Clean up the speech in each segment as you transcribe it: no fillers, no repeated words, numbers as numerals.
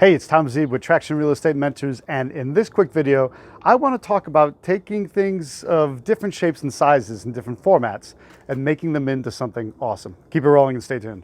Hey, it's Tom ZEEB'S with Traction Real Estate Mentors, and in this quick video, I want to talk about taking things of different shapes and sizes and different formats and making them into something awesome. Keep it rolling and stay tuned.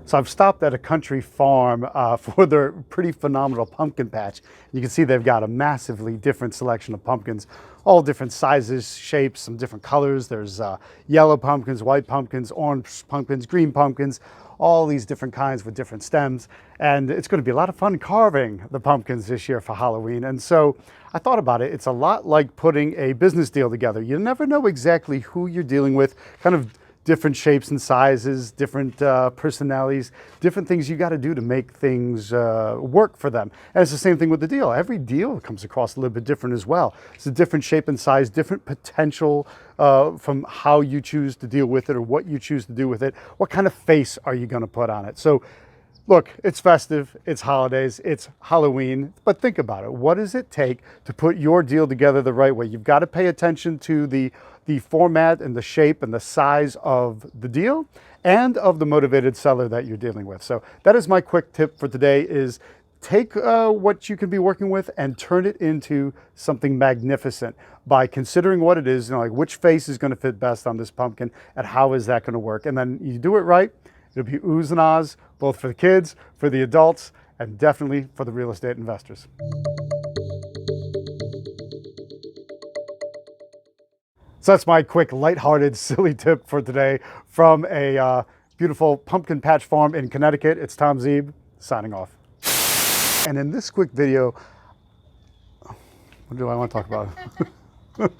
So I've stopped at a country farm for their pretty phenomenal pumpkin patch. You can see they've got a massively different selection of pumpkins, all different sizes, shapes, some different colors. There's yellow pumpkins, white pumpkins, orange pumpkins, green pumpkins, all these different kinds with different stems. And it's going to be a lot of fun carving the pumpkins this year for Halloween. And so I thought about it. It's a lot like putting a business deal together. You never know exactly who you're dealing with, kind of different shapes and sizes, different personalities, different things you got to do to make things work for them. And it's the same thing with the deal. Every deal comes across a little bit different as well. It's a different shape and size, different potential from how you choose to deal with it or what you choose to do with it. What kind of face are you going to put on it? So look, it's festive, it's holidays, it's Halloween, but think about it. What does it take to put your deal together the right way? You've got to pay attention to the format and the shape and the size of the deal and of the motivated seller that you're dealing with. So that is my quick tip for today is take what you can be working with and turn it into something magnificent by considering what it is, like which face is going to fit best on this pumpkin and how is that going to work. And then you do it right, it'll be oohs and ahs, both for the kids, for the adults, and definitely for the real estate investors. So that's my quick, lighthearted, silly tip for today from a beautiful pumpkin patch farm in Connecticut. It's Tom ZEEB'S signing off. And in this quick video, what do I want to talk about?